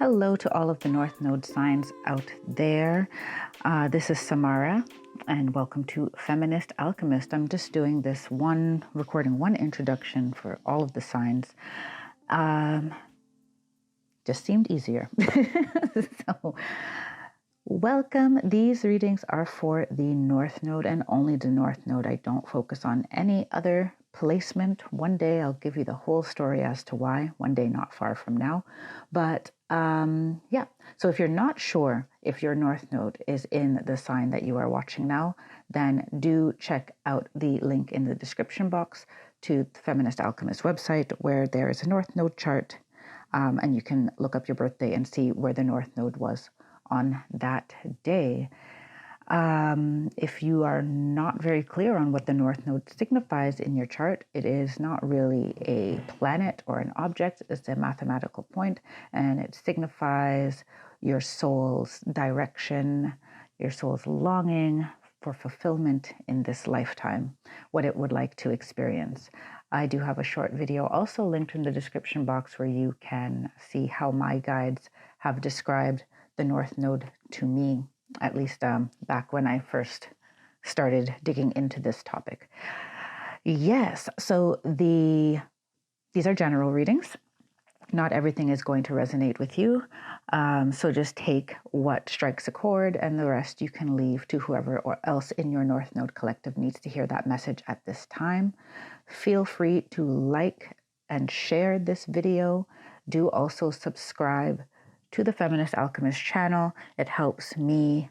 Hello to all of the North Node signs out there. This is Samara, and welcome to Feminist Alchemist. I'm just doing this recording one introduction for all of the signs. Just seemed easier. So, welcome. These readings are for the North Node and only the North Node. I don't focus on any other placement. One day I'll give you the whole story as to why, one day not far from now. But yeah, so if you're not sure if your North Node is in the sign that you are watching now, then do check out the link in the description box to the Feminist Alchemist website, where there is a North Node chart, and you can look up your birthday and see where the North Node was on that day. If you are not very clear on what the North Node signifies in your chart, it is not really a planet or an object. It's a mathematical point, and it signifies your soul's direction, your soul's longing for fulfillment in this lifetime, what it would like to experience. I do have a short video also linked in the description box where you can see how my guides have described the North Node to me, at least back when I first started digging into this topic. Yes, so these are general readings. Not everything is going to resonate with you. So just take what strikes a chord, and the rest you can leave to whoever else in your North Node collective needs to hear that message at this time. Feel free to like and share this video. Do also subscribe to the Feminist Alchemist channel. It helps me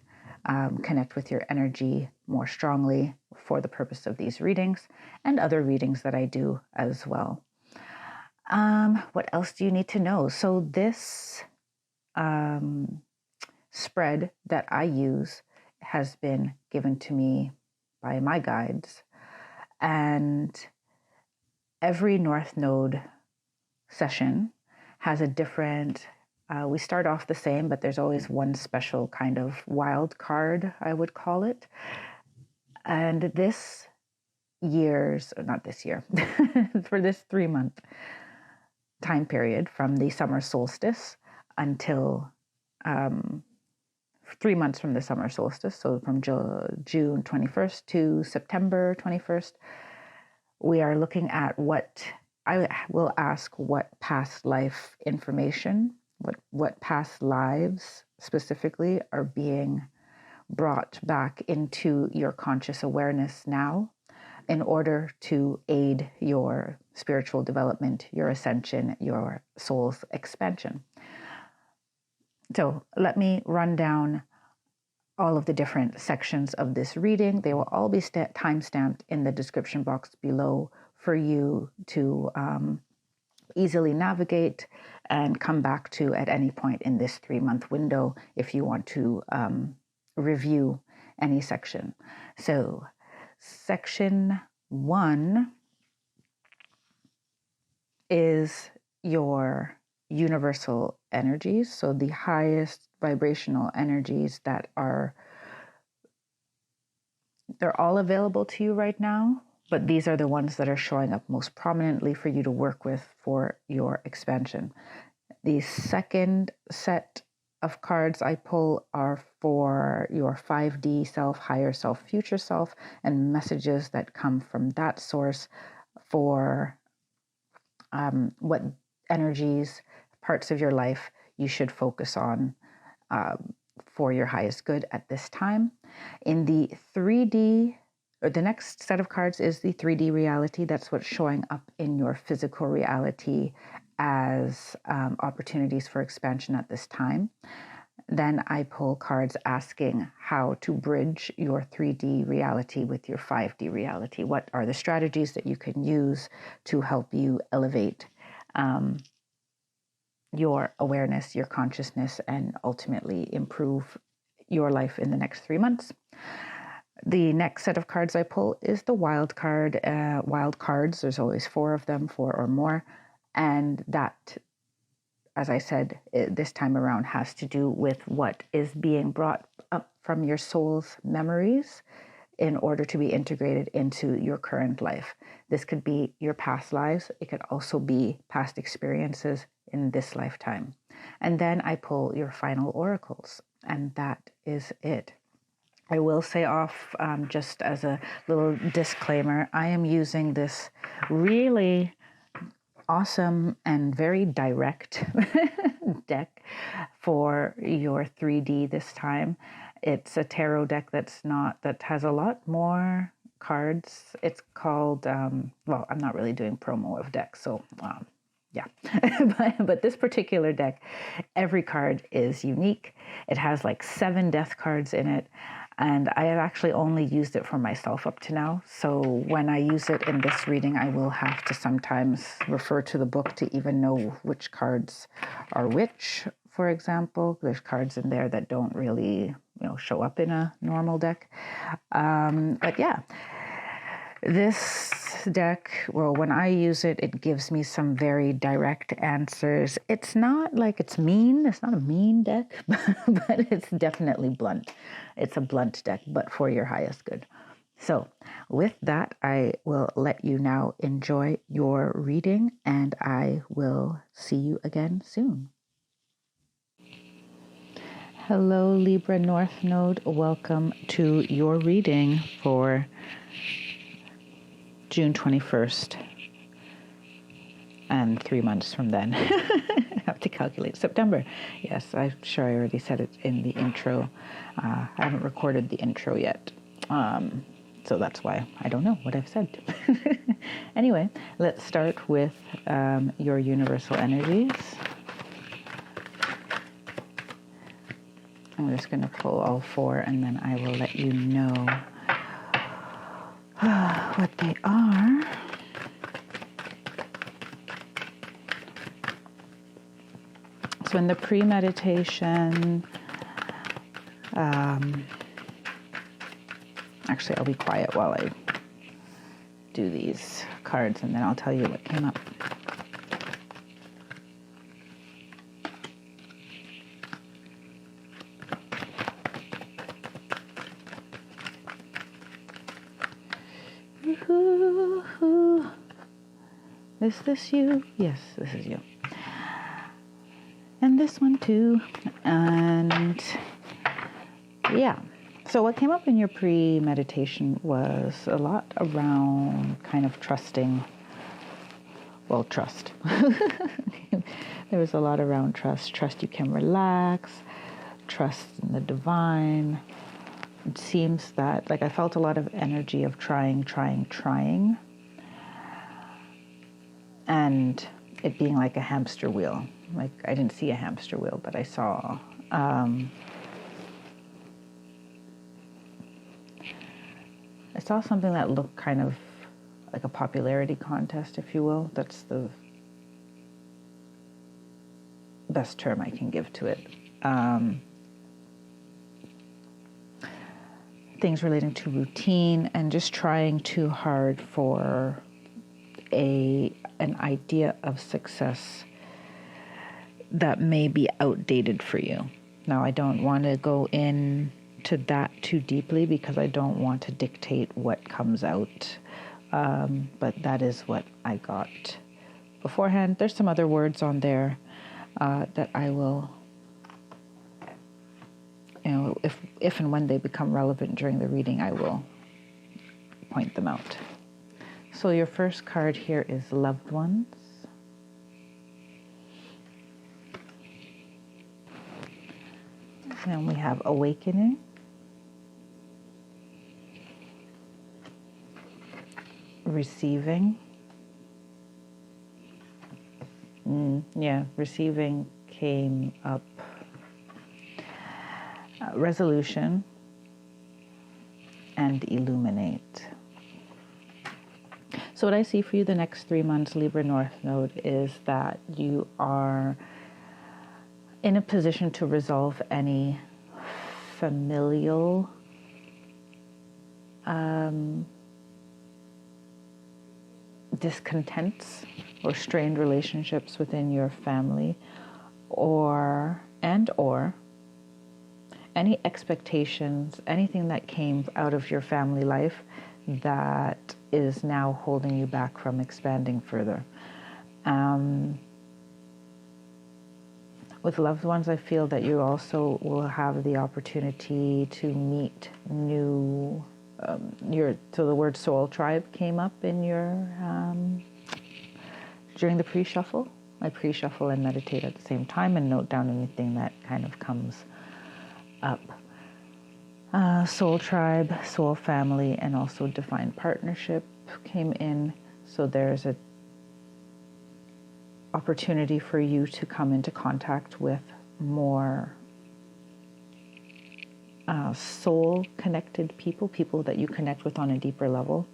connect with your energy more strongly for the purpose of these readings and other readings that I do as well. What else do you need to know? So this spread that I use has been given to me by my guides, and every North Node session has a different we start off the same, but there's always one special kind of wild card, I would call it. And for this year, for this 3-month time period from the summer solstice until 3 months from the summer solstice, so from June 21st to September 21st, we are looking at what I will ask what past life information, what past lives specifically are being brought back into your conscious awareness now in order to aid your spiritual development, your ascension, your soul's expansion. So let me run down all of the different sections of this reading. They will all be time-stamped in the description box below for you to easily navigate and come back to at any point in this 3-month window if you want to review any section. So section 1 is your universal energies, so the highest vibrational energies that they're all available to you right now, but these are the ones that are showing up most prominently for you to work with for your expansion. The second set of cards I pull are for your 5D self, higher self, future self, and messages that come from that source for what energies, parts of your life you should focus on for your highest good at this time. In the 3D, or the next set of cards is the 3D reality. That's what's showing up in your physical reality as opportunities for expansion at this time. Then I pull cards asking how to bridge your 3D reality with your 5D reality. What are the strategies that you can use to help you elevate your awareness, your consciousness, and ultimately improve your life in the next 3 months. The next set of cards I pull is the wild card. Wild cards, there's always 4 of them, 4 or more. And that, as I said, this time around has to do with what is being brought up from your soul's memories in order to be integrated into your current life. This could be your past lives. It could also be past experiences in this lifetime. And then I pull your final oracles, and that is it. I will say off, just as a little disclaimer, I am using this really awesome and very direct deck for your 3D this time. It's a tarot deck that has a lot more cards. It's called, well, I'm not really doing promo of decks, so yeah. but this particular deck, every card is unique. It has like 7 death cards in it. And I have actually only used it for myself up to now. So when I use it in this reading, I will have to sometimes refer to the book to even know which cards are which. For example, there's cards in there that don't really, show up in a normal deck. But yeah, this deck, well, when I use it, it gives me some very direct answers. It's not like it's mean. It's not a mean deck, but it's definitely blunt. It's a blunt deck, but for your highest good. So with that, I will let you now enjoy your reading, and I will see you again soon. Hello, Libra North Node. Welcome to your reading for June 21st, and 3 months from then. I have to calculate September. Yes, I'm sure I already said it in the intro. I haven't recorded the intro yet, so that's why I don't know what I've said. Anyway, let's start with your universal energies. I'm just going to pull all 4, and then I will let you know what they are. So in the pre-meditation, actually I'll be quiet while I do these cards, and then I'll tell you what came up. Is this you? Yes, this is you. And this one too. And yeah. So what came up in your pre-meditation was a lot around kind of trusting. Well, trust. There was a lot around trust. Trust you can relax. Trust in the divine. It seems that, I felt a lot of energy of trying. And it being like a hamster wheel. I didn't see a hamster wheel, but I saw something that looked kind of like a popularity contest, if you will. That's the best term I can give to it. Things relating to routine and just trying too hard for an idea of success that may be outdated for you. Now, I don't want to go into that too deeply because I don't want to dictate what comes out. But that is what I got beforehand. There's some other words on there that I will, if and when they become relevant during the reading, I will point them out. So your first card here is Loved Ones. And we have Awakening. Receiving. Receiving came up. Resolution. And Illuminate. So what I see for you the next 3 months, Libra North Node, is that you are in a position to resolve any familial discontents or strained relationships within your family, or any expectations, anything that came out of your family life that is now holding you back from expanding further. With loved ones, I feel that you also will have the opportunity to meet new, so the word soul tribe came up in your, during the pre-shuffle. I pre-shuffle and meditate at the same time and note down anything that kind of comes up. Soul tribe, soul family, and also divine partnership came in. So there's a opportunity for you to come into contact with more soul-connected people that you connect with on a deeper level.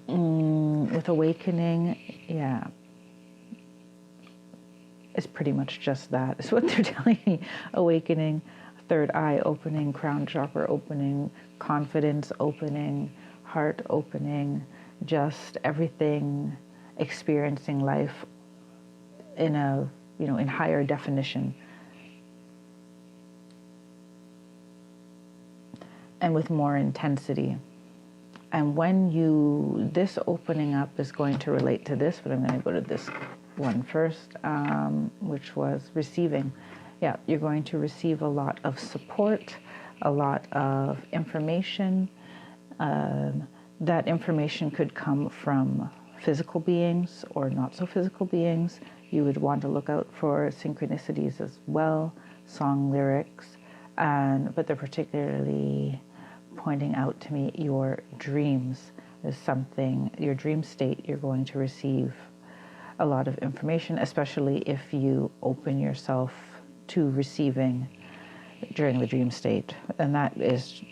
With awakening, yeah, it's pretty much just that. It's what they're telling me. Awakening, third eye opening, crown chakra opening, confidence opening, heart opening, just everything, experiencing life in a, in higher definition. And with more intensity. And when this opening up is going to relate to this, but I'm going to go to this one first, which was receiving. Yeah, you're going to receive a lot of support, a lot of information. That information could come from physical beings or not so physical beings. You would want to look out for synchronicities as well, song lyrics, but they're particularly pointing out to me your dreams is something, your dream state, you're going to receive a lot of information, especially if you open yourself to receiving during the dream state. And that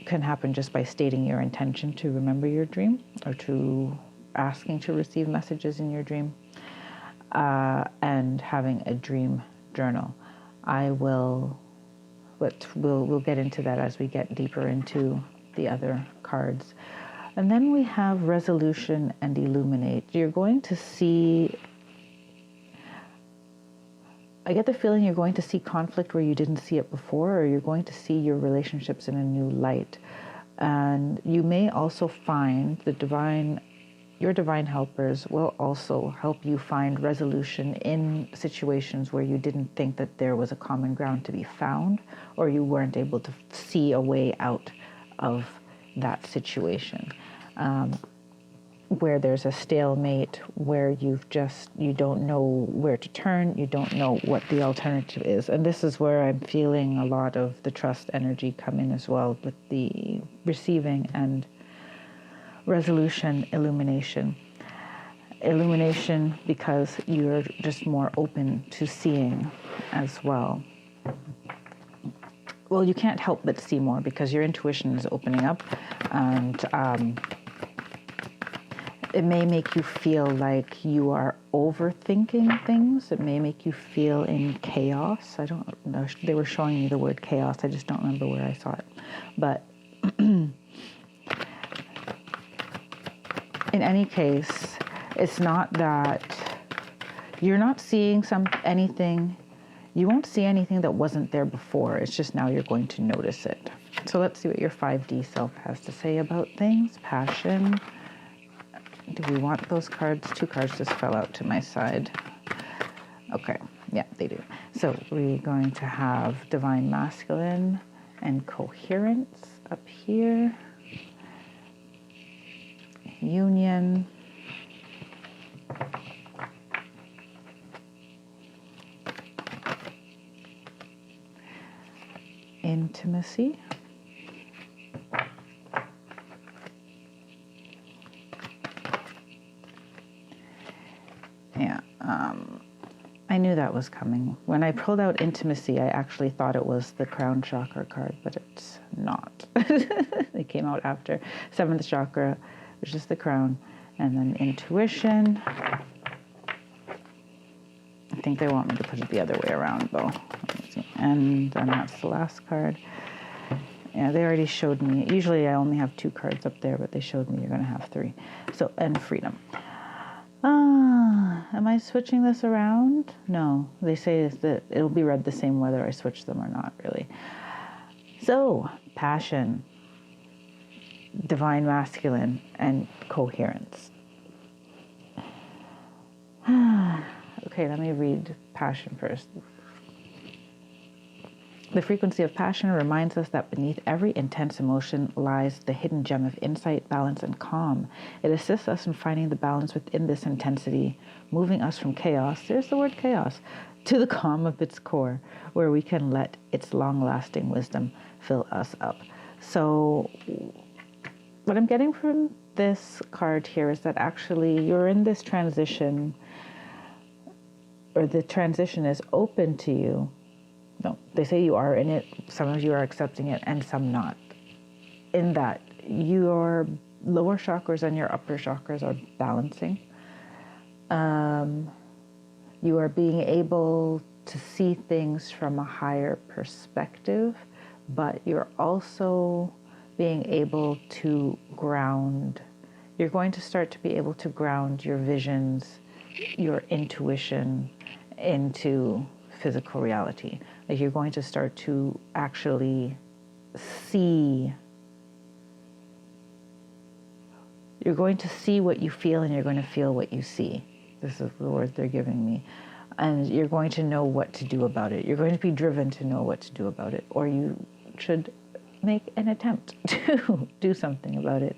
can happen just by stating your intention to remember your dream or to asking to receive messages in your dream, and having a dream journal. We'll get into that as we get deeper into the other cards. And then we have resolution and illuminate. You're going to see, I get the feeling you're going to see conflict where you didn't see it before, or you're going to see your relationships in a new light. And you may also find your divine helpers will also help you find resolution in situations where you didn't think that there was a common ground to be found, or you weren't able to see a way out of that situation. Where there's a stalemate, where you don't know where to turn, you don't know what the alternative is. And this is where I'm feeling a lot of the trust energy come in as well, with the receiving and resolution, illumination. Illumination because you're just more open to seeing as well. Well, you can't help but see more because your intuition is opening up, and it may make you feel like you are overthinking things. It may make you feel in chaos. I don't know. They were showing me the word chaos. I just don't remember where I saw it. But in any case, it's not that you're not seeing anything. You won't see anything that wasn't there before. It's just now you're going to notice it. So let's see what your 5D self has to say about things. Passion. Do we want those cards? 2 cards just fell out to my side. Okay, yeah, they do. So we're going to have divine masculine and coherence up here. Union. Intimacy. Yeah, I knew that was coming. When I pulled out intimacy, I actually thought it was the crown chakra card, but it's not. It came out after. 7th chakra, which is the crown, and then intuition. I think they want me to put it the other way around, though. And then that's the last card. Yeah, they already showed me. Usually I only have 2 cards up there, but they showed me you're going to have 3. So, and freedom. Am I switching this around? No. They say that it'll be read the same whether I switch them or not, really. So, passion, divine masculine, and coherence. Okay. Okay, let me read passion first. The frequency of passion reminds us that beneath every intense emotion lies the hidden gem of insight, balance, and calm. It assists us in finding the balance within this intensity, moving us from chaos, there's the word chaos, to the calm of its core, where we can let its long-lasting wisdom fill us up. So what I'm getting from this card here is that actually you're in this transition, or the transition is open to you. No, they say you are in it. Some of you are accepting it and some not. In that your lower chakras and your upper chakras are balancing. You are being able to see things from a higher perspective, but you're also being able to ground. You're going to start to be able to ground your visions, your intuition into physical reality. Like you're going to start to actually see. You're going to see what you feel and you're going to feel what you see. This is the word they're giving me. And you're going to know what to do about it. You're going to be driven to know what to do about it. Or you should make an attempt to do something about it.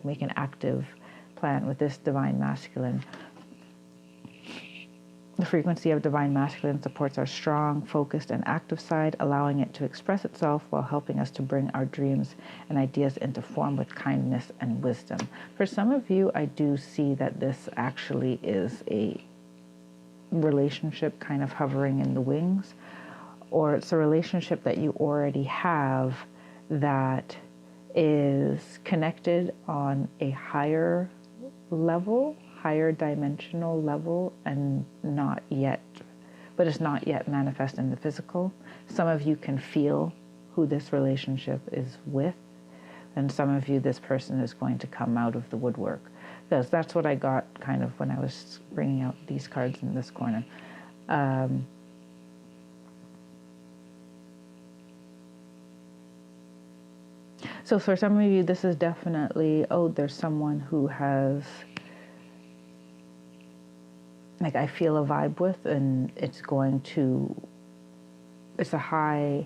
Make an active plan with this divine masculine. The frequency of divine masculine supports our strong, focused, and active side, allowing it to express itself while helping us to bring our dreams and ideas into form with kindness and wisdom. For some of you, I do see that this actually is a relationship kind of hovering in the wings, or it's a relationship that you already have that is connected on a higher level, higher dimensional level, and it's not yet manifest in the physical. Some of you can feel who this relationship is with, and some of you, this person is going to come out of the woodwork. Because that's what I got kind of when I was bringing out these cards in this corner. So for some of you, this is definitely, there's someone who has, like, I feel a vibe with, and it's a high,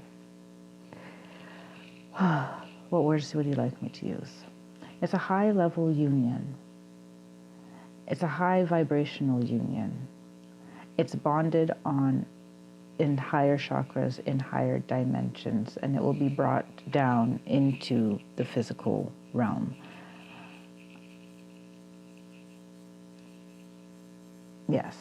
what words would you like me to use? It's a high level union. It's a high vibrational union. It's bonded in higher chakras, in higher dimensions, and it will be brought down into the physical realm. Yes.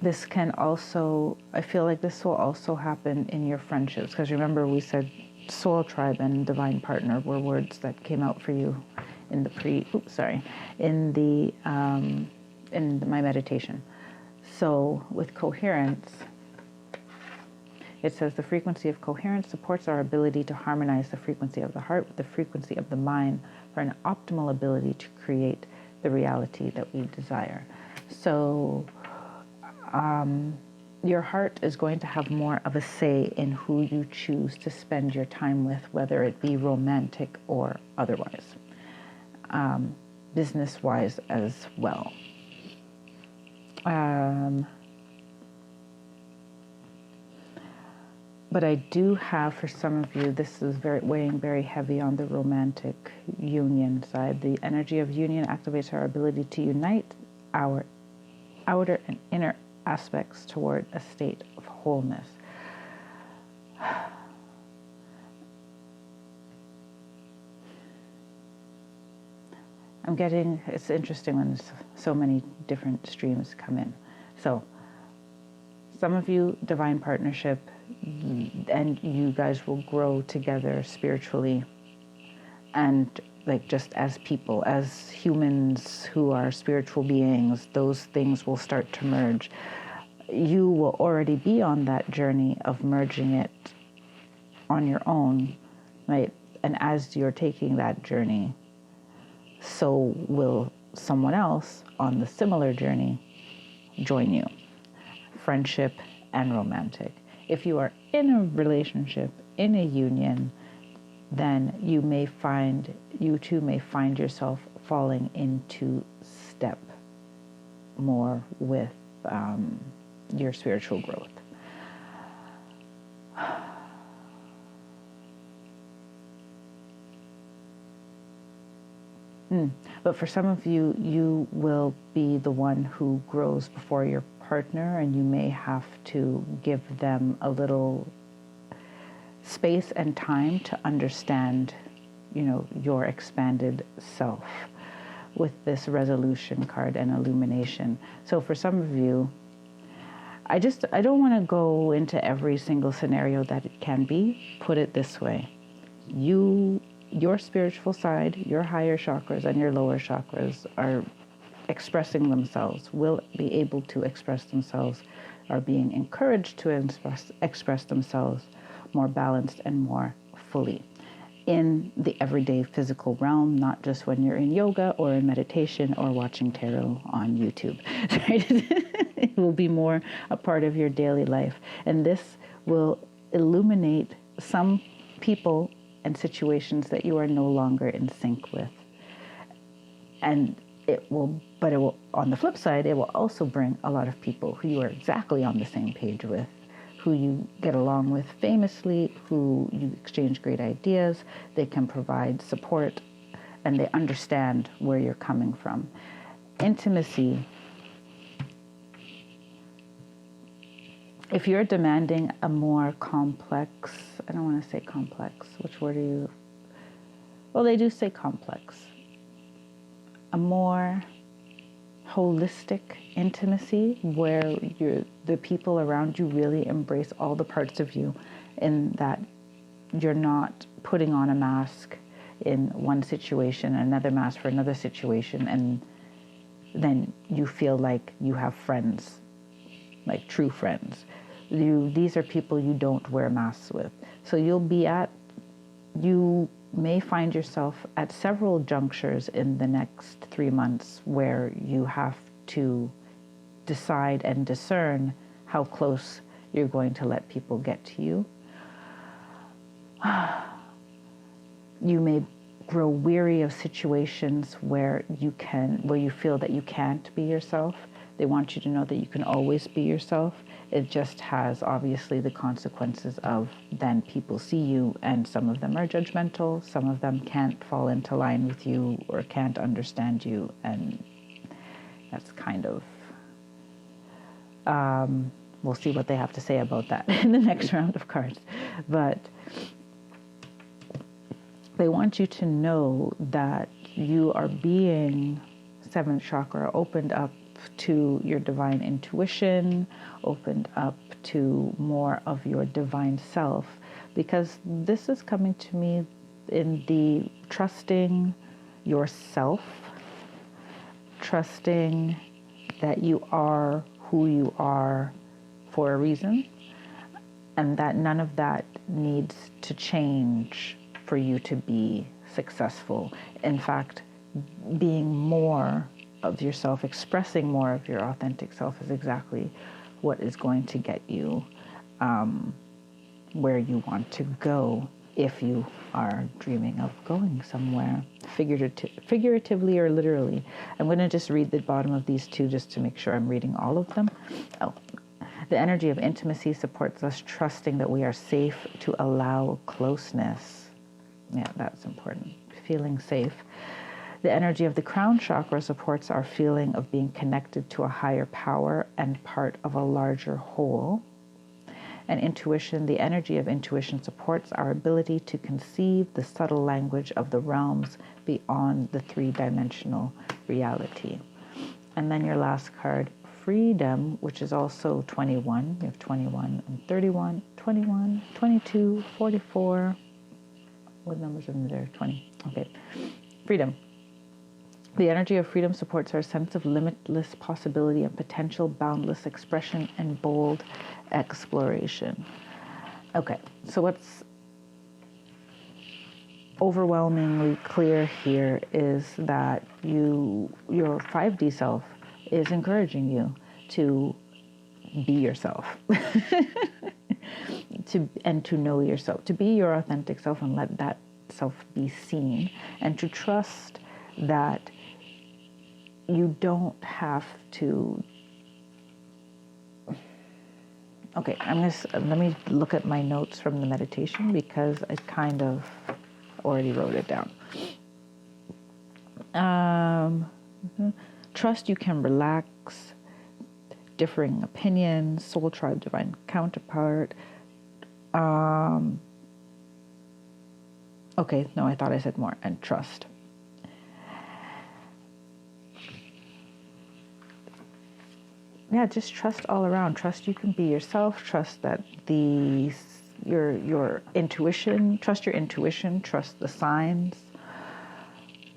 This can also, I feel like this will also happen in your friendships, because remember we said soul tribe and divine partner were words that came out for you in my meditation. So with coherence, it says the frequency of coherence supports our ability to harmonize the frequency of the heart with the frequency of the mind for an optimal ability to create the reality that we desire. So your heart is going to have more of a say in who you choose to spend your time with, whether it be romantic or otherwise, business-wise as well. But I do have, for some of you, this is weighing very heavy on the romantic union side. The energy of union activates our ability to unite our outer and inner aspects toward a state of wholeness. It's interesting when so many different streams come in. So some of you, divine partnership, and you guys will grow together spiritually and like just as people, as humans who are spiritual beings. Those things will start to merge. You will already be on that journey of merging it on your own, right? And as you're taking that journey, so will someone else on the similar journey join you. Friendship and romantic. If you are in a relationship, in a union, then you too may find yourself falling into step more with your spiritual growth. But for some of you, you will be the one who grows before your partner, and you may have to give them a little space and time to understand, your expanded self with this resolution card and illumination. So for some of you, I don't want to go into every single scenario that it can be. Put it this way. Your spiritual side, your higher chakras and your lower chakras are expressing themselves, will be able to express themselves, are being encouraged to express themselves more balanced and more fully in the everyday physical realm, not just when you're in yoga or in meditation or watching tarot on YouTube. Right? It will be more a part of your daily life. And this will illuminate some people and situations that you are no longer in sync with. And it will, on the flip side, it will also bring a lot of people who you are exactly on the same page with, who you get along with famously, who you exchange great ideas. They can provide support, and they understand where you're coming from. Intimacy. If you're demanding a more complex, I don't want to say complex, which word are you? Well, they do say complex. A more holistic intimacy where the people around you really embrace all the parts of you, in that you're not putting on a mask in one situation, another mask for another situation, and then you feel like you have friends, like true friends. These are people you don't wear masks with. So you may find yourself at several junctures in the next 3 months where you have to decide and discern how close you're going to let people get to you. You may grow weary of situations where you feel that you can't be yourself. They want you to know that you can always be yourself. It just has obviously the consequences of then people see you, and some of them are judgmental, some of them can't fall into line with you or can't understand you, and that's kind of, we'll see what they have to say about that in the next round of cards. But they want you to know that you are being, 7th chakra, opened up to your divine intuition, opened up to more of your divine self, because this is coming to me in the trusting yourself, trusting that you are who you are for a reason, and that none of that needs to change for you to be successful. In fact, being more of yourself, expressing more of your authentic self is exactly what is going to get you where you want to go, if you are dreaming of going somewhere, figuratively or literally. I'm going to just read the bottom of these two just to make sure I'm reading all of them. The energy of intimacy supports us trusting that we are safe to allow closeness. Yeah, that's important. Feeling safe. The energy of the crown chakra supports our feeling of being connected to a higher power and part of a larger whole. And intuition, the energy of intuition supports our ability to conceive the subtle language of the realms beyond the three-dimensional reality. And then your last card, freedom, which is also 21. You have 21 and 31, 21, 22, 44. What numbers are in there? 20. Okay. Freedom. The energy of freedom supports our sense of limitless possibility and potential, boundless expression, and bold exploration. Okay, so what's overwhelmingly clear here is that your 5D self is encouraging you to be yourself, to know yourself, to be your authentic self and let that self be seen, and to trust that you don't have to. Okay, let me look at my notes from the meditation because I kind of already wrote it down. Trust you can relax, differing opinions, soul tribe, divine counterpart. Okay, no, I thought I said more. And trust. Yeah, just trust all around. Trust you can be yourself. Trust that your intuition. Trust your intuition. Trust the signs.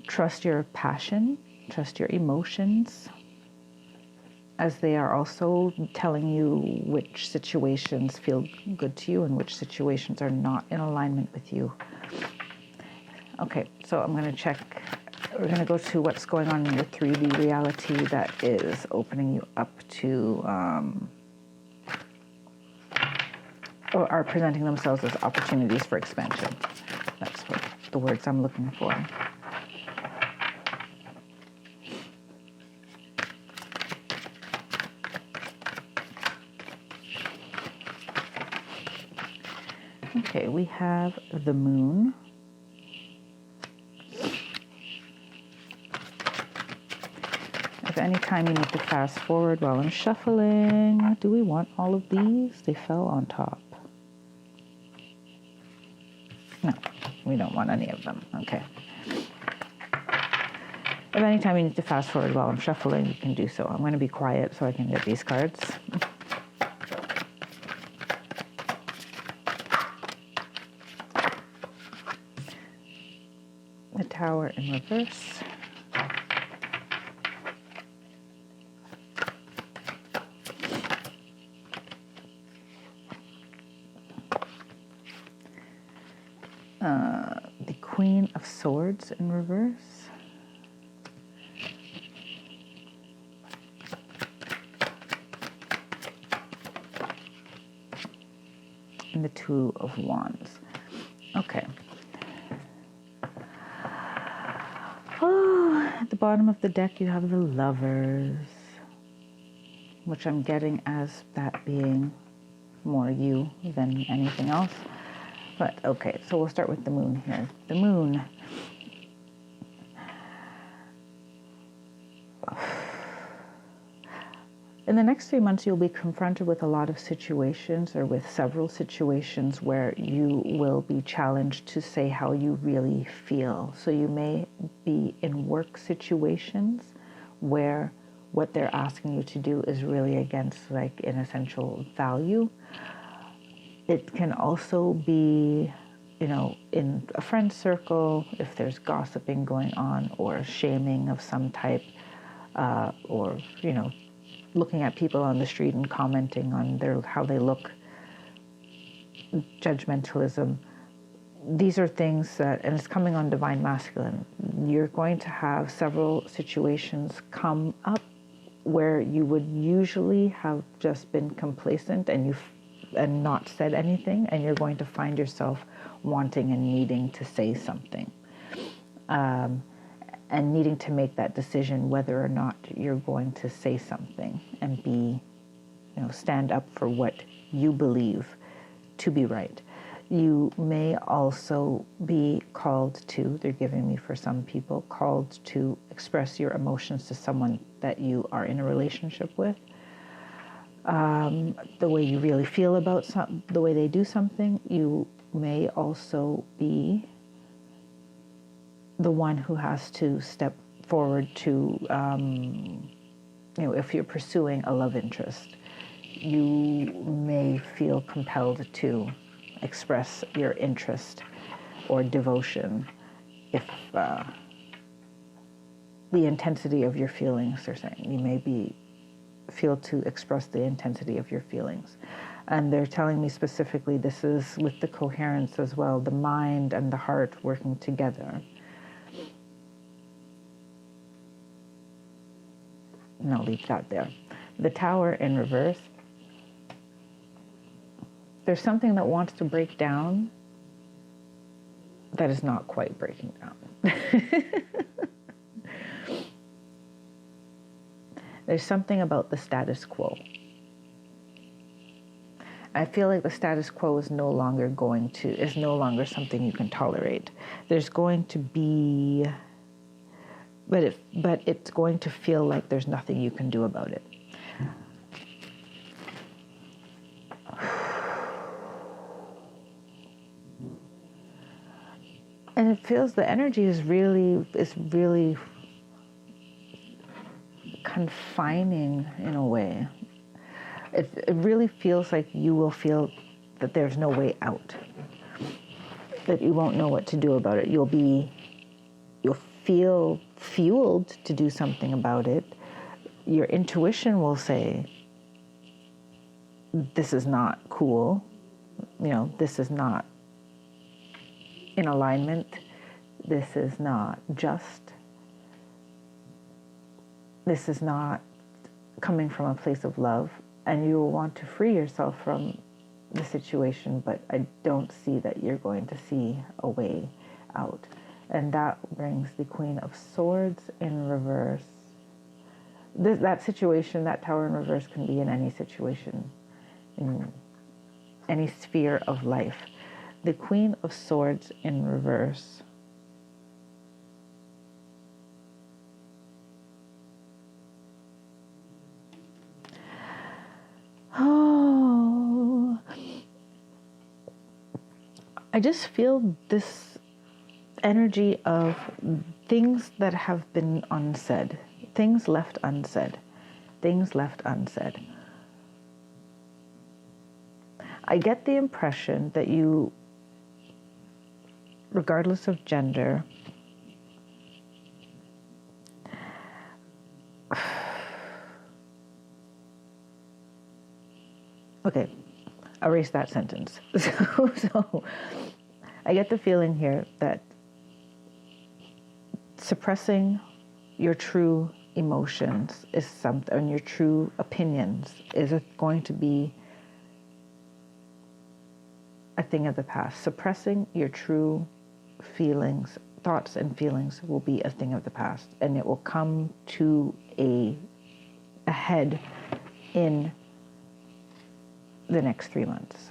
Trust your passion. Trust your emotions, as they are also telling you which situations feel good to you and which situations are not in alignment with you. Okay, so I'm going to check. We're going to go to what's going on in your 3D reality that is opening you up to, or are presenting themselves as opportunities for expansion. That's what the words I'm looking for. Okay, we have the moon. If any time you need to fast forward while I'm shuffling, do we want all of these? They fell on top. No, we don't want any of them. Okay. If any time you need to fast forward while I'm shuffling, you can do so. I'm going to be quiet so I can get these cards. The Tower in reverse. The Queen of Swords in reverse. And the Two of Wands. Okay. Oh, at the bottom of the deck you have the Lovers, which I'm getting as that being more you than anything else. But okay, so we'll start with the moon here. The moon. In the next 3 months, you'll be confronted with a lot of situations, or with several situations, where you will be challenged to say how you really feel. So you may be in work situations where what they're asking you to do is really against like an essential value. It can also be, you know, in a friend circle, if there's gossiping going on or shaming of some type, or, you know, looking at people on the street and commenting on how they look, judgmentalism. These are things that, and it's coming on divine masculine. You're going to have several situations come up where you would usually have just been complacent and not said anything, and you're going to find yourself wanting and needing to say something, and needing to make that decision whether or not you're going to say something and be, you know, stand up for what you believe to be right. You may also be called to, they're giving me for some people, called to express your emotions to someone that you are in a relationship with. The way you really feel about the way they do something. You may also be the one who has to step forward to, you know, if you're pursuing a love interest, you may feel compelled to express your interest or devotion if the intensity of your feelings, they're saying. You may feel to express the intensity of your feelings. And they're telling me specifically this is with the coherence as well, the mind and the heart working together. And I'll leave that there. The Tower in reverse. There's something that wants to break down that is not quite breaking down. There's something about the status quo. I feel like the status quo is no longer something you can tolerate. There's going to be, but it's going to feel like there's nothing you can do about it. And it feels the energy is really confining in a way. It really feels like you will feel that there's no way out, that you won't know what to do about it. You'll feel fueled to do something about it. Your intuition will say, this is not cool, this is not in alignment, this is not just, this is not coming from a place of love, and you will want to free yourself from the situation, but I don't see that you're going to see a way out. And that brings the Queen of Swords in reverse. That situation, that Tower in reverse, can be in any situation, in any sphere of life. The Queen of Swords in reverse. Oh, I just feel this energy of things that have been unsaid, things left unsaid, things left unsaid. I get the impression that you, regardless of gender, okay, erase that sentence. So I get the feeling here that suppressing your true emotions is something, and your true opinions is going to be a thing of the past. Suppressing your true feelings, thoughts and feelings will be a thing of the past, and it will come to a head in the next 3 months.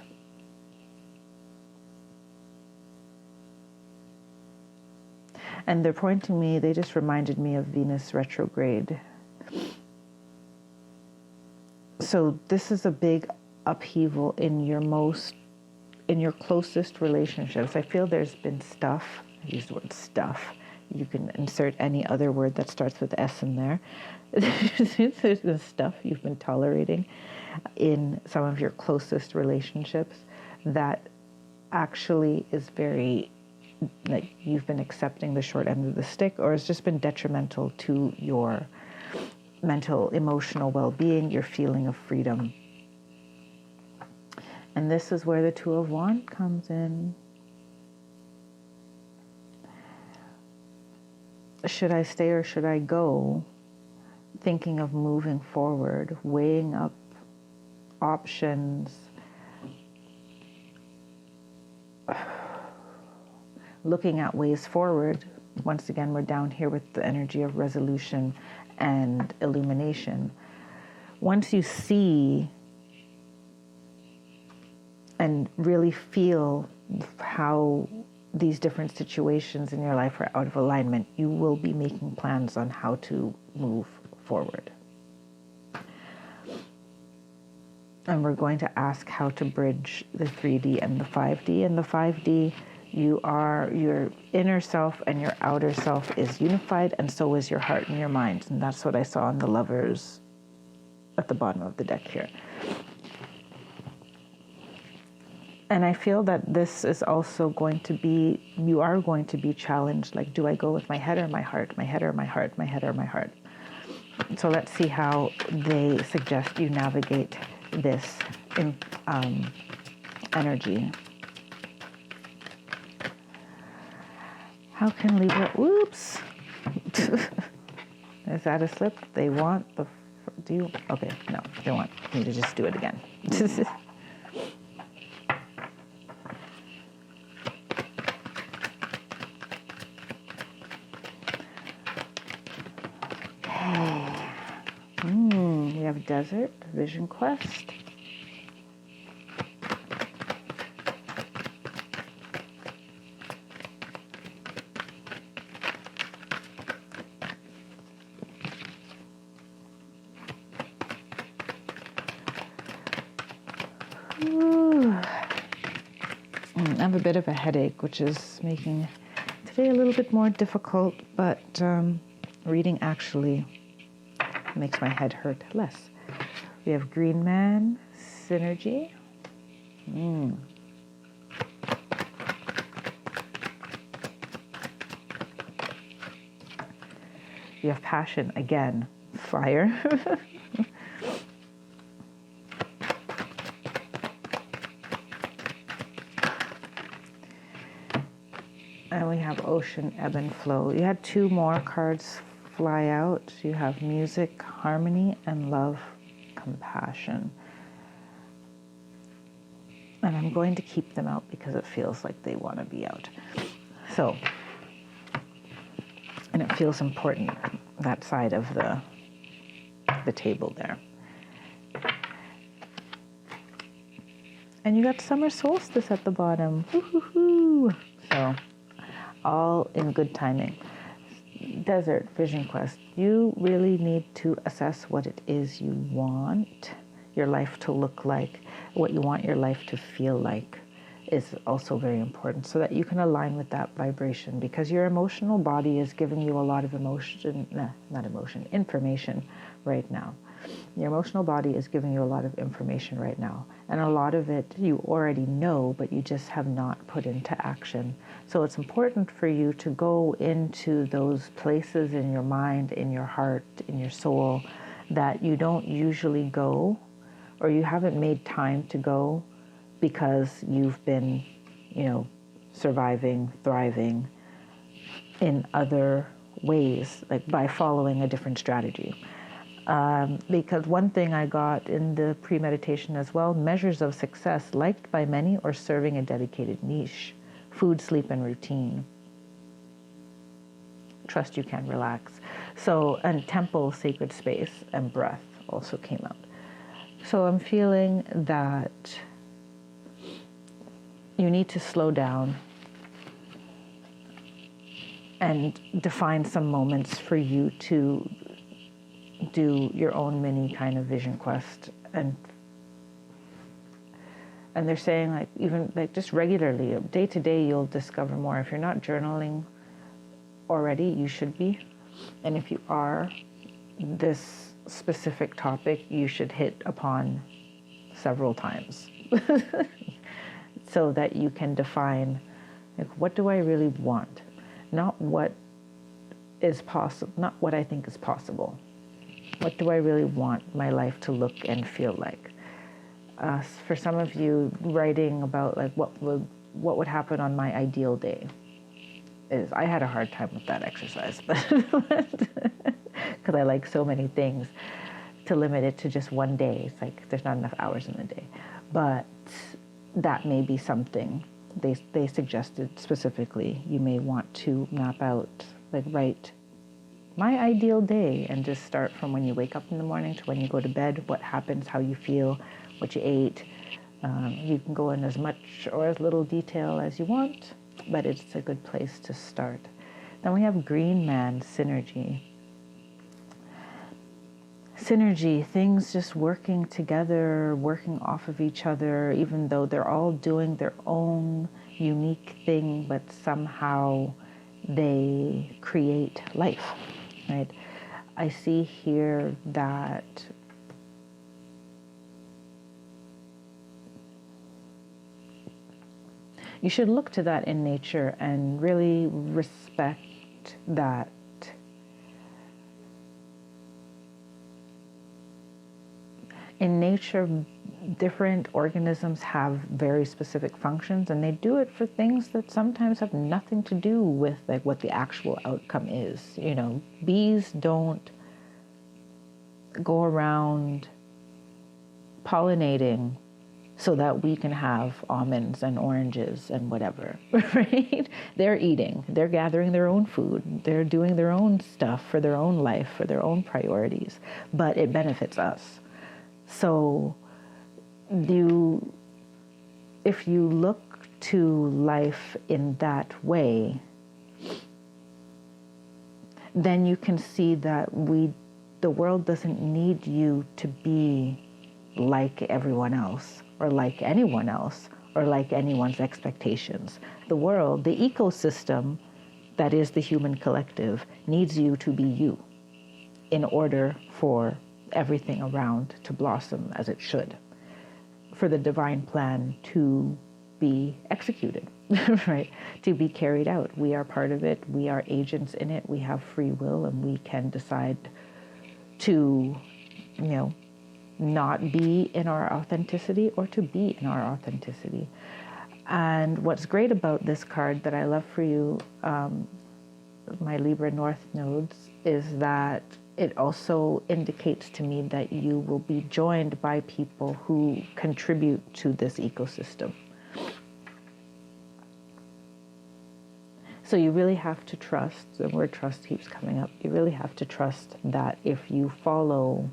And they're pointing me, they just reminded me of Venus retrograde. So this is a big upheaval in your closest relationships. I feel there's been stuff, I use the word stuff, you can insert any other word that starts with S in there. There's been stuff you've been tolerating in some of your closest relationships that actually is very, like, you've been accepting the short end of the stick, or it's just been detrimental to your mental, emotional well-being, your feeling of freedom. And this is where the Two of Wands comes in. Should I stay or should I go? Thinking of moving forward, weighing up options, looking at ways forward. Once again, we're down here with the energy of resolution and illumination. Once you see and really feel how these different situations in your life are out of alignment, you will be making plans on how to move forward. And we're going to ask how to bridge the 3D and the 5D. In the 5D, your inner self and your outer self is unified, and so is your heart and your mind. And that's what I saw in the Lovers at the bottom of the deck here. And I feel that this is also going to be, you are going to be challenged. Like, do I go with my head or my heart? My head or my heart? My head or my heart? So let's see how they suggest you navigate this in, energy. How can Libra, whoops. Is that a slip? They want the, okay, no, they want me to just do it again. have desert, vision quest. I have a bit of a headache, which is making today a little bit more difficult, but reading actually makes my head hurt less. We have Green Man, Synergy. You have Passion again, Fire. And we have Ocean, Ebb and Flow. You had 2 more cards fly out. You have Music, Harmony, and Love, Compassion. And I'm going to keep them out because it feels like they want to be out. So, and it feels important, that side of the table there. And you got Summer Solstice at the bottom. Woo-hoo-hoo. So, all in good timing. Desert, Vision Quest. You really need to assess what it is you want your life to look like, what you want your life to feel like is also very important, so that you can align with that vibration, because your emotional body is giving you a lot of information right now. Your emotional body is giving you a lot of information right now, and a lot of it you already know, but you just have not put into action. So it's important for you to go into those places in your mind, in your heart, in your soul, that you don't usually go, or you haven't made time to go because you've been, surviving, thriving in other ways, like by following a different strategy. Because one thing I got in the pre-meditation as well, measures of success liked by many or serving a dedicated niche, food, sleep, and routine. Trust you can relax. So, and temple, sacred space, and breath also came out. So I'm feeling that you need to slow down and define some moments for you to do your own mini kind of vision quest. And they're saying even just regularly, day to day, you'll discover more. If you're not journaling already, you should be. And if you are, this specific topic you should hit upon several times so that you can define, what do I really want? Not what is possible, not what I think is possible. What do I really want my life to look and feel like? For some of you, writing about what would happen on my ideal day is, I had a hard time with that exercise, but because I like so many things, to limit it to just one day. It's like there's not enough hours in the day. But that may be something they suggested specifically. You may want to map out, write my ideal day, and just start from when you wake up in the morning to when you go to bed, what happens, how you feel, what you ate. You can go in as much or as little detail as you want, but it's a good place to start. Then we have Green Man, Synergy. Synergy, things just working together, working off of each other, even though they're all doing their own unique thing, but somehow they create life, right? I see here that you should look to that in nature and really respect that. In nature, different organisms have very specific functions, and they do it for things that sometimes have nothing to do with what the actual outcome is. Bees don't go around pollinating so that we can have almonds and oranges and whatever, right? They're eating, they're gathering their own food, they're doing their own stuff for their own life, for their own priorities, but it benefits us. So if you look to life in that way, then you can see that the world doesn't need you to be like everyone else, or like anyone else, or like anyone's expectations. The world, the ecosystem that is the human collective, needs you to be you in order for everything around to blossom as it should, for the divine plan to be executed, right? To be carried out. We are part of it. We are agents in it. We have free will, and we can decide to, not be in our authenticity or to be in our authenticity. And what's great about this card that I love for you, my Libra North nodes, is that it also indicates to me that you will be joined by people who contribute to this ecosystem. So you really have to trust, the word trust keeps coming up, you really have to trust that if you follow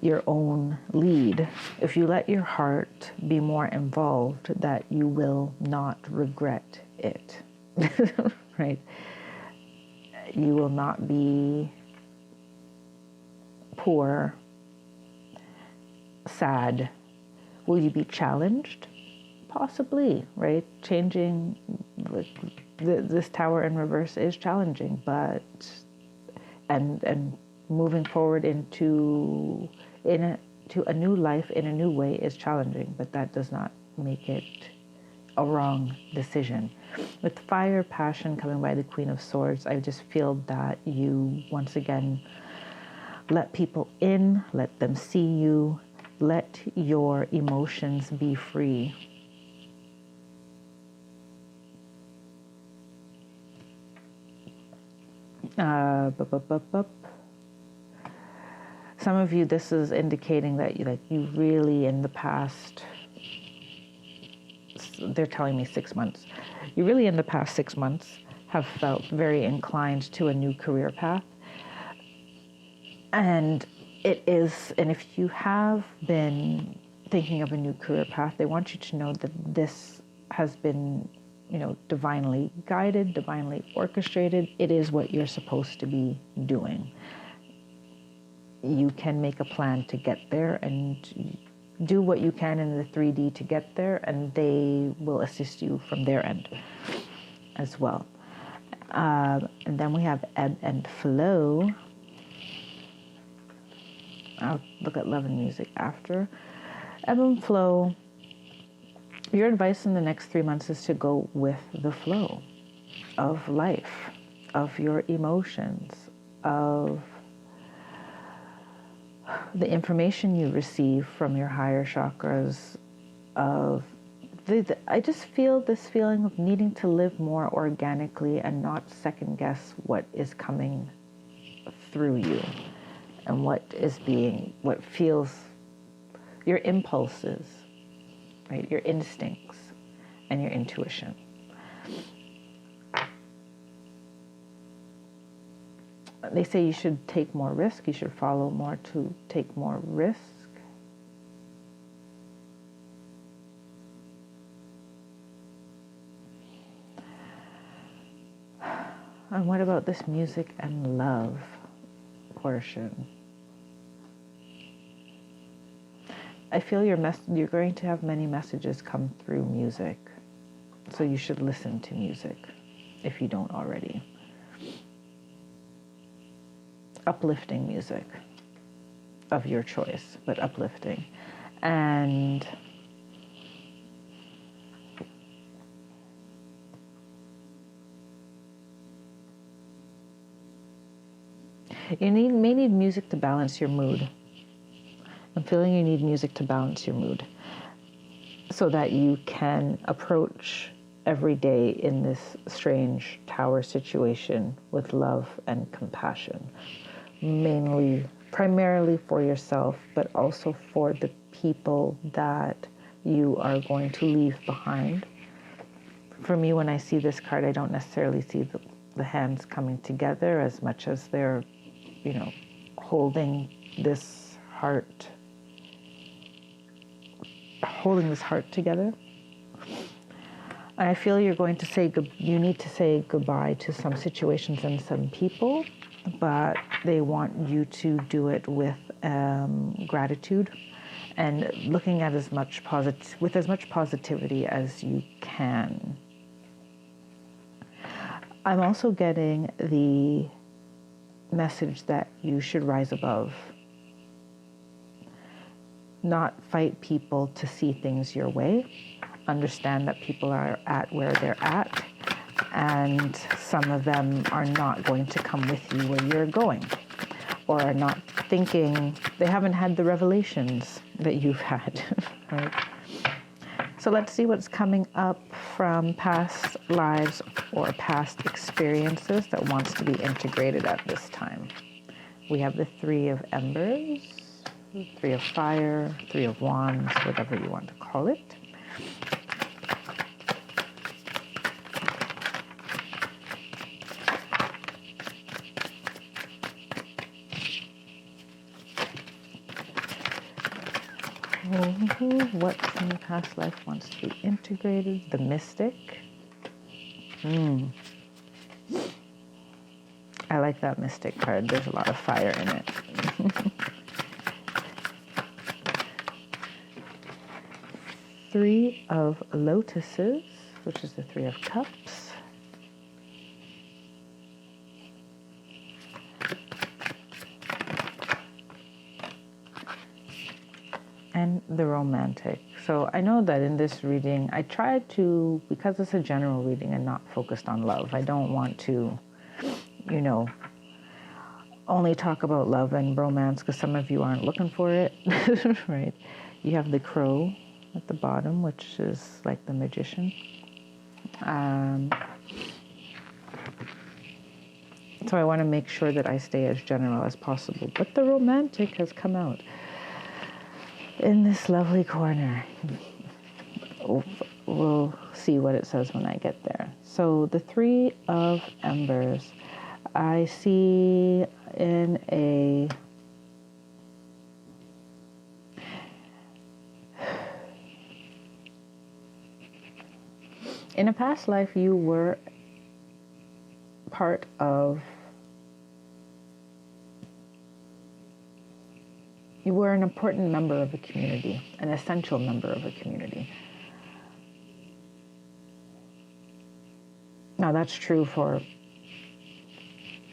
your own lead, if you let your heart be more involved, that you will not regret it, right? You will not be poor, sad. Will you be challenged? Possibly, right? Changing, this tower in reverse is challenging, but, and moving forward into a new life in a new way is challenging, but that does not make it a wrong decision. With fire, passion coming by the Queen of Swords, I just feel that you, once again, let people in, let them see you, let your emotions be free. Some of you, this is indicating that you really in the past, they're telling me 6 months, you really in the past 6 months have felt very inclined to a new career path. And if you have been thinking of a new career path, they want you to know that this has been, divinely guided, divinely orchestrated. It is what you're supposed to be doing. You can make a plan to get there and do what you can in the 3D to get there, and they will assist you from their end as well. And then we have ebb and flow. I'll look at love and music after. Ebb and flow. Your advice in the next 3 months is to go with the flow of life, of your emotions, of the information you receive from your higher chakras, I just feel this feeling of needing to live more organically and not second guess what is coming through you and what feels your impulses, right? Your instincts and your intuition. They say you should take more risk. You should follow more to take more risk. And what about this music and love portion? I feel you're going to have many messages come through music. So you should listen to music if you don't already. Uplifting music of your choice, but uplifting. And you may need music to balance your mood. I'm feeling you need music to balance your mood so that you can approach every day in this strange tower situation with love and compassion. Mainly primarily for yourself, but also for the people that you are going to leave behind. For me, when I see this card, I don't necessarily see the hands coming together as much as they're, holding this heart together. And I feel you're going to you need to say goodbye to some situations and some people, but they want you to do it with gratitude and looking at with as much positivity as you can. I'm also getting the message that you should rise above. Not fight people to see things your way. Understand that people are at where they're at, and some of them are not going to come with you where you're going, or are not thinking, they haven't had the revelations that you've had, right? So let's see what's coming up from past lives or past experiences that wants to be integrated at this time. We have the Three of Embers, Three of Fire, Three of Wands, whatever you want to call it. What from the past life wants to be integrated? The Mystic. I like that Mystic card. There's a lot of fire in it. Three of Lotuses, which is the Three of Cups. And the Romantic. So I know that in this reading, I tried to, because it's a general reading and not focused on love, I don't want to, only talk about love and romance because some of you aren't looking for it, right? You have the Crow at the bottom, which is like the Magician. So I want to make sure that I stay as general as possible. But the Romantic has come out in this lovely corner. We'll see what it says when I get there. So the Three of Embers, I see in a past life, you were part of, you were an important member of a community, an essential member of a community. Now that's true for,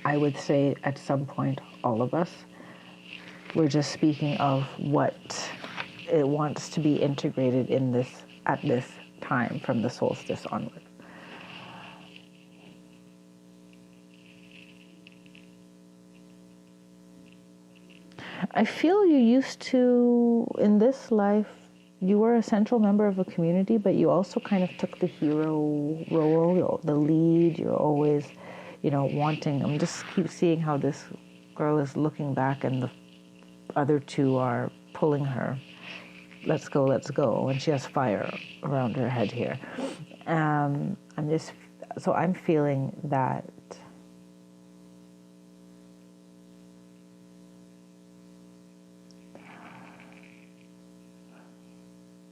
I would say at some point, all of us. We're just speaking of what it wants to be integrated at this time from the solstice onward. I feel you used to, in this life, you were a central member of a community, but you also kind of took the hero role, the lead. You're always, wanting. I'm just keep seeing how this girl is looking back and the other two are pulling her. Let's go, let's go. And she has fire around her head here. I'm feeling that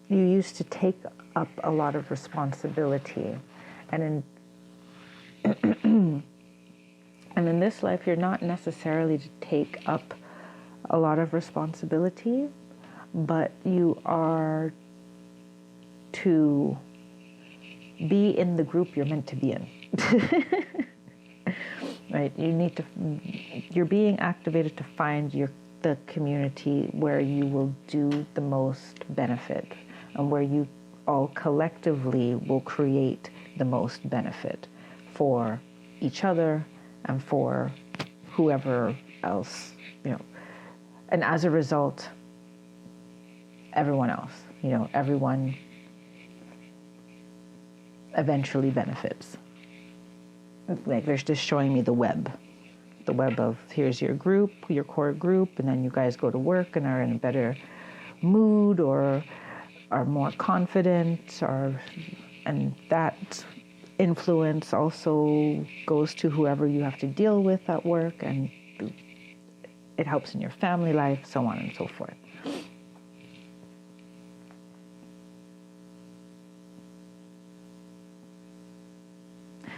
you used to take up a lot of responsibility, and in this life, you're not necessarily to take up a lot of responsibility, but you are to be in the group you're meant to be in. Right? You're being activated to find the community where you will do the most benefit, and where you all collectively will create the most benefit for each other and for whoever else, and as a result, everyone else, everyone eventually benefits. Like they're just showing me the web, the web of here's your group, your core group, and then you guys go to work and are in a better mood or are more confident, and that influence also goes to whoever you have to deal with at work, and it helps in your family life, so on and so forth.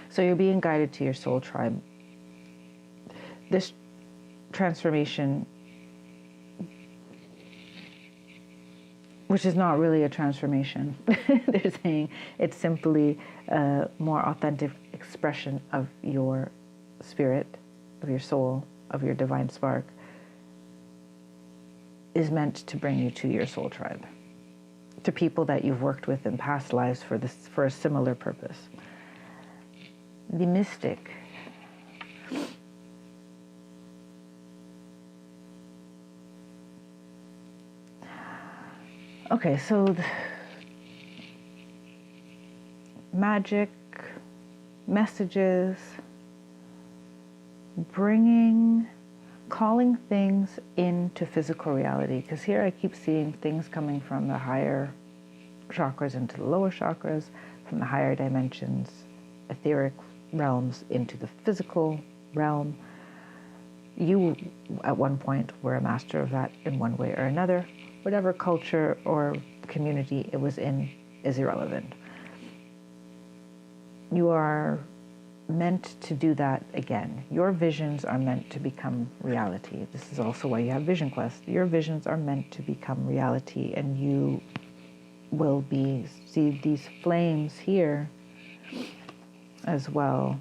So you're being guided to your soul tribe. This transformation, which is not really a transformation, they're saying it's simply a more authentic expression of your spirit, of your soul, of your divine spark, is meant to bring you to your soul tribe, to people that you've worked with in past lives for a similar purpose. The mystic. Okay, so magic, messages, calling things into physical reality. Because here I keep seeing things coming from the higher chakras into the lower chakras, from the higher dimensions, etheric realms into the physical realm. You, at one point, were a master of that in one way or another. Whatever culture or community it was in is irrelevant. You are meant to do that again. Your visions are meant to become reality. This is also why you have Vision Quest. Your visions are meant to become reality, and you will see these flames here as well.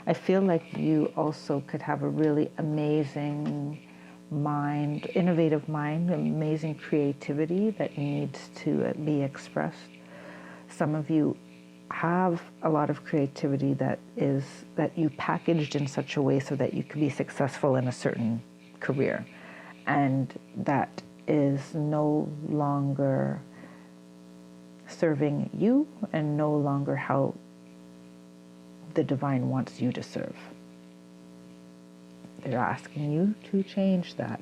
I feel like you also could have a really amazing mind, innovative mind, amazing creativity that needs to be expressed. Some of you have a lot of creativity that you packaged in such a way so that you could be successful in a certain career, and that is no longer serving you and no longer how the divine wants you to serve. They're asking you to change that,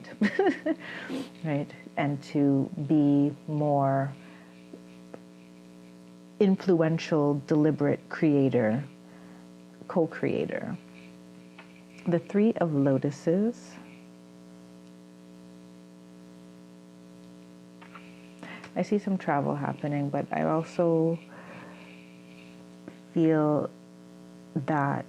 right? And to be more influential, deliberate creator, co-creator. The Three of Lotuses. I see some travel happening, but I also feel that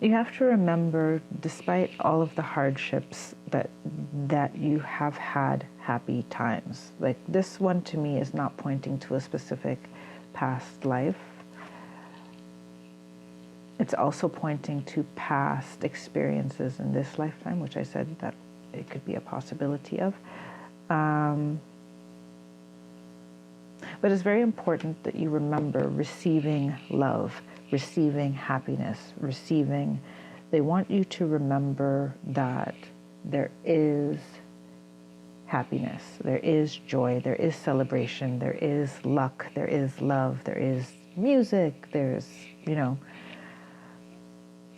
you have to remember, despite all of the hardships, that you have had happy times. Like, this one to me is not pointing to a specific past life. It's also pointing to past experiences in this lifetime, which I said that it could be a possibility of. But it's very important that you remember receiving love, receiving happiness, they want you to remember that there is happiness, there is joy, there is celebration, there is luck, there is love, there is music, there's,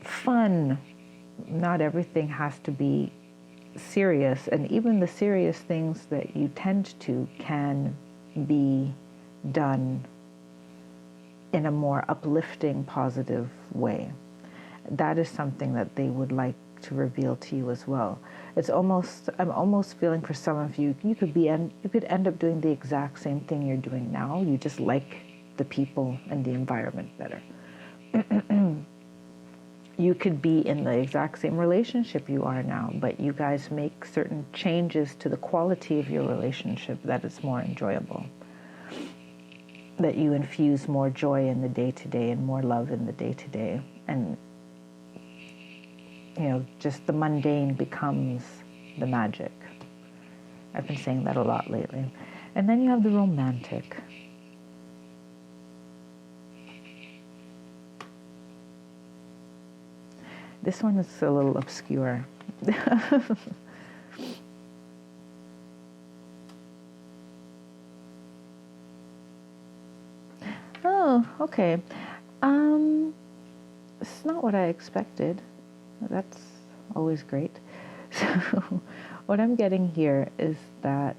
fun. Not everything has to be serious, and even the serious things that you tend to can be done in a more uplifting, positive way. That is something that they would like to reveal to you as well. I'm almost feeling for some of you, you could end up doing the exact same thing you're doing now. You just like the people and the environment better. You could be in the exact same relationship you are now, but you guys make certain changes to the quality of your relationship that it's more enjoyable. That you infuse more joy in the day-to-day and more love in the day-to-day. And, just the mundane becomes the magic. I've been saying that a lot lately. And then you have the romantic. This one is a little obscure. Oh, okay. not what I expected. That's always great. So what I'm getting here is that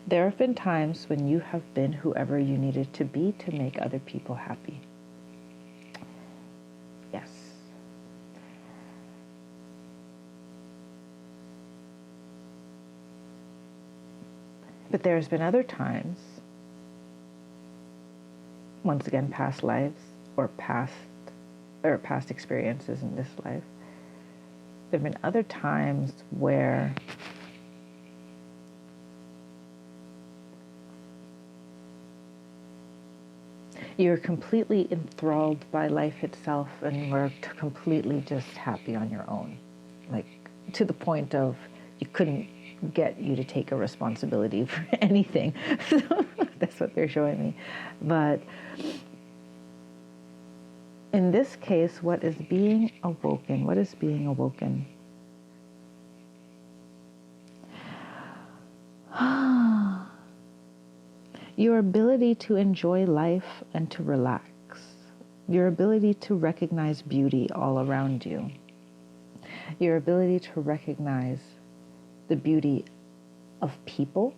there have been times when you have been whoever you needed to be to make other people happy. Yes. But there's been other times, once again, past lives or past experiences in this life. There have been other times where you're completely enthralled by life itself and were completely just happy on your own. Like, to the point of you couldn't get you to take a responsibility for anything. So that's what they're showing me. But in this case, what is being awoken? What is being awoken? Your ability to enjoy life and to relax. Your ability to recognize beauty all around you. Your ability to recognize the beauty of people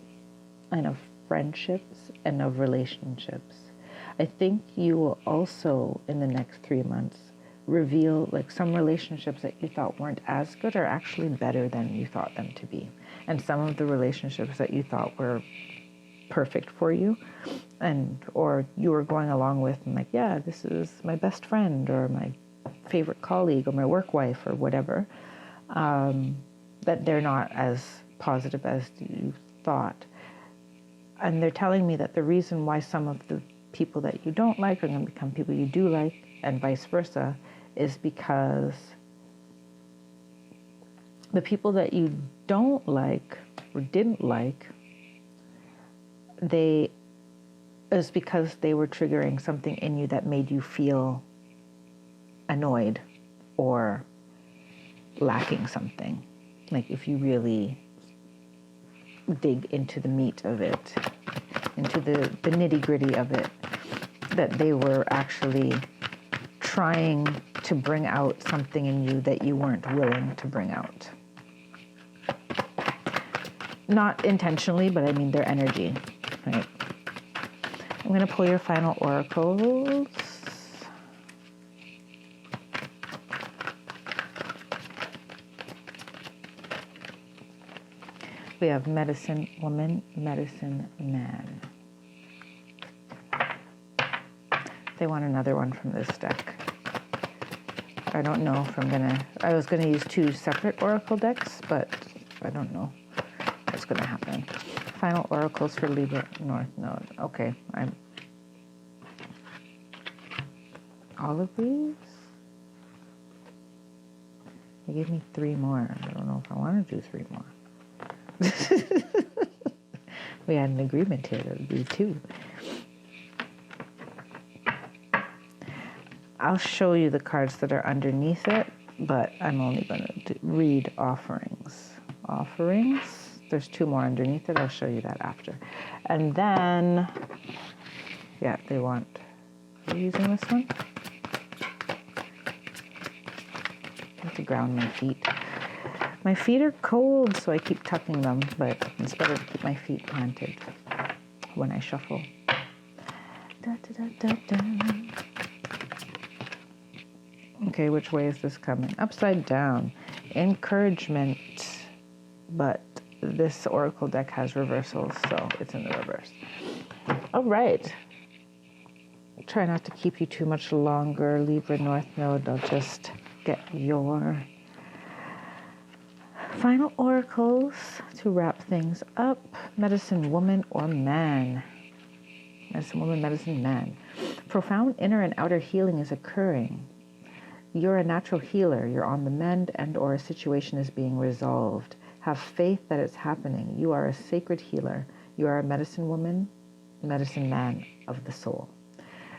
and of friendships and of relationships. I think you will also, in the next 3 months, reveal like some relationships that you thought weren't as good are actually better than you thought them to be. And some of the relationships that you thought were perfect for you or you were going along with and like, yeah, this is my best friend or my favorite colleague or my work wife or whatever, that they're not as positive as you thought. And they're telling me that the reason why some of the people that you don't like are going to become people you do like and vice versa is because the people that you don't like or didn't like, is because they were triggering something in you that made you feel annoyed or lacking something. Like if you really dig into the meat of it, into the nitty-gritty of it, that they were actually trying to bring out something in you that you weren't willing to bring out. Not intentionally, but I mean their energy, right? I'm going to pull your final oracles. We have medicine woman, medicine man. They want another one from this deck. I don't know if I was going to use 2 separate oracle decks, but I don't know what's going to happen. Final oracles for Libra North Node. Okay, all of these? They gave me 3 more. I don't know if I want to do 3 more. We had an agreement here that would be 2. I'll show you the cards that are underneath it, but I'm only going to read offerings. Offerings. There's 2 more underneath it. I'll show you that after. And then, yeah, they want, are you using this one? I have to ground my feet. My feet are cold, so I keep tucking them, but it's better to keep my feet planted when I shuffle. Da, da, da, da, da. Okay, which way is this coming? Upside down. Encouragement, but this oracle deck has reversals, so it's in the reverse. All right. Try not to keep you too much longer, Libra North Node. I'll just get your final oracles to wrap things up. Medicine woman or man? Medicine woman, medicine man. Profound inner and outer healing is occurring. You're a natural healer. You're on the mend and or a situation is being resolved. Have faith that it's happening. You are a sacred healer. You are a medicine woman, medicine man of the soul.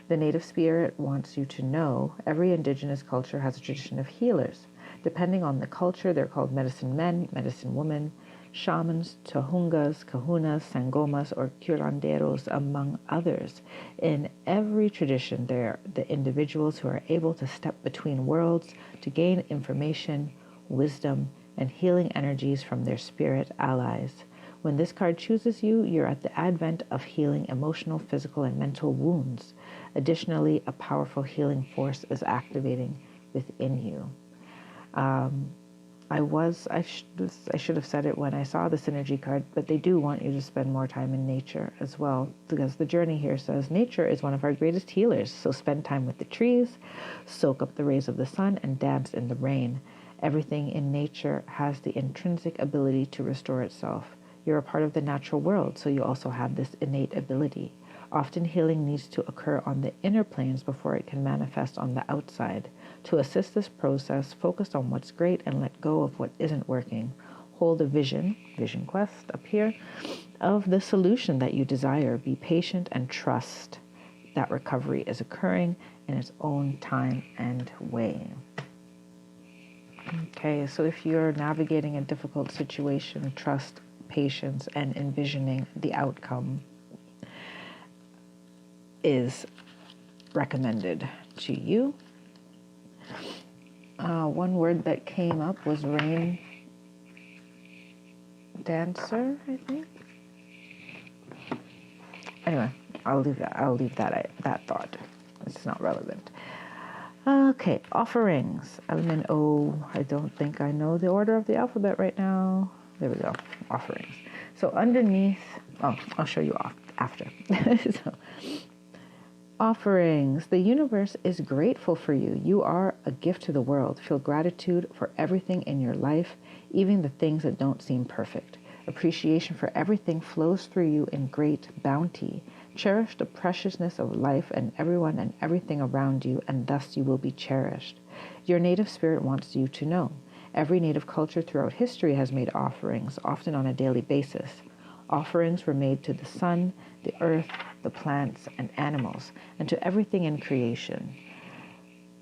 The native spirit wants you to know every indigenous culture has a tradition of healers. Depending on the culture, they're called medicine men, medicine woman, shamans, tohungas, kahunas, sangomas, or curanderos, among others. In every tradition, there are the individuals who are able to step between worlds to gain information, wisdom, and healing energies from their spirit allies. When this card chooses you, you're at the advent of healing emotional, physical, and mental wounds. Additionally, a powerful healing force is activating within you. I should have said it when I saw the synergy card, but they do want you to spend more time in nature as well, because the journey here says nature is one of our greatest healers. So spend time with the trees, soak up the rays of the sun, and dance in the rain. Everything in nature has the intrinsic ability to restore itself. You're a part of the natural world, so you also have this innate ability. Often healing needs to occur on the inner planes before it can manifest on the outside. To assist this process, focus on what's great and let go of what isn't working. Hold a vision quest up here, of the solution that you desire. Be patient and trust that recovery is occurring in its own time and way. Okay, so if you're navigating a difficult situation, trust, patience, and envisioning the outcome is recommended to you. One word that came up was rain dancer, I think. Anyway, I'll leave that thought. It's not relevant. Okay, offerings. Element O. I don't think I know the order of the alphabet right now. There we go. Offerings. So underneath, I'll show you off after. So, offerings. The universe is grateful for you. You are a gift to the world. Feel gratitude for everything in your life, even the things that don't seem perfect. Appreciation for everything flows through you in great bounty. Cherish the preciousness of life and everyone and everything around you, and thus you will be cherished. Your native spirit wants you to know. Every native culture throughout history has made offerings, often on a daily basis. Offerings were made to the sun, the earth, the plants, and animals, and to everything in creation.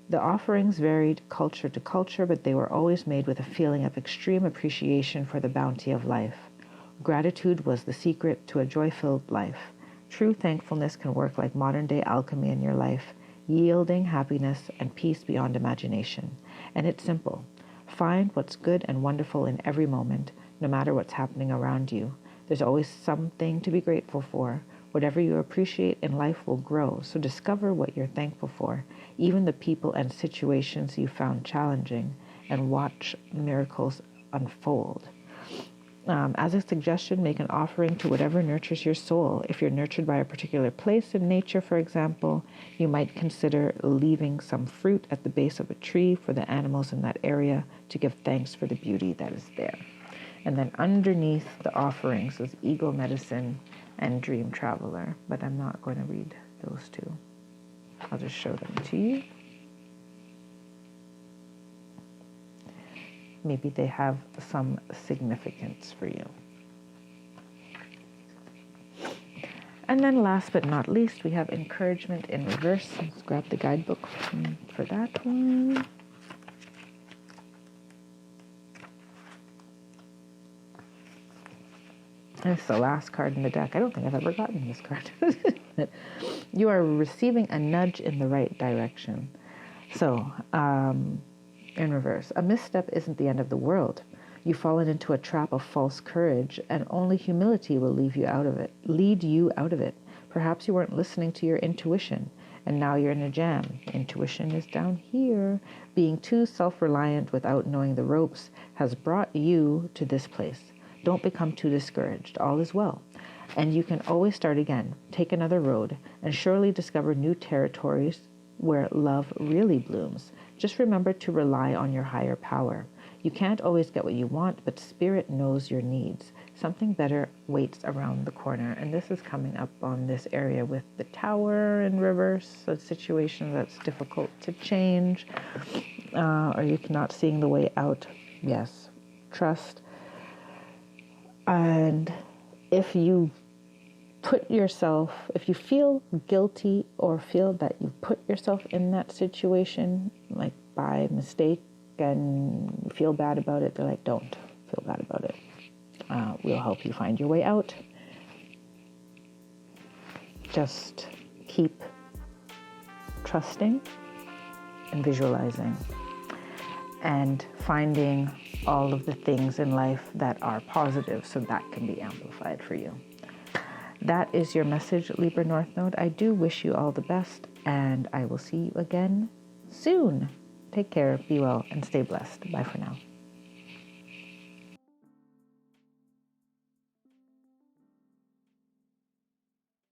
The offerings varied culture to culture, but they were always made with a feeling of extreme appreciation for the bounty of life. Gratitude was the secret to a joy-filled life. True thankfulness can work like modern-day alchemy in your life, yielding happiness and peace beyond imagination. And it's simple. Find what's good and wonderful in every moment, no matter what's happening around you. There's always something to be grateful for. Whatever you appreciate in life will grow, so discover what you're thankful for, even the people and situations you found challenging, and watch miracles unfold. As a suggestion, make an offering to whatever nurtures your soul. If you're nurtured by a particular place in nature, for example, you might consider leaving some fruit at the base of a tree for the animals in that area to give thanks for the beauty that is there. And then underneath the offerings is Eagle Medicine and Dream Traveler, but I'm not going to read those two. I'll just show them to you. Maybe they have some significance for you. And then last but not least, we have Encouragement in Reverse. Let's grab the guidebook for that one. And it's the last card in the deck. I don't think I've ever gotten this card. You are receiving a nudge in the right direction. So, in reverse, a misstep isn't the end of the world. You've fallen into a trap of false courage, and only humility will lead you out of it. Perhaps you weren't listening to your intuition, and now you're in a jam. Intuition is down here. Being too self-reliant without knowing the ropes has brought you to this place. Don't become too discouraged. All is well. And you can always start again. Take another road, and surely discover new territories where love really blooms. Just remember to rely on your higher power. You can't always get what you want, but Spirit knows your needs. Something better waits around the corner. And this is coming up on this area with the Tower in reverse, a situation that's difficult to change. Or you're not seeing the way out. Yes, trust. And if you feel guilty or feel that you put yourself in that situation, like by mistake, and you feel bad about it, they're like, don't feel bad about it. We'll help you find your way out. Just keep trusting and visualizing and finding all of the things in life that are positive so that can be amplified for you. That is your message, Libra North Node. I do wish you all the best, and I will see you again soon. Take care, be well, and stay blessed. Bye for now.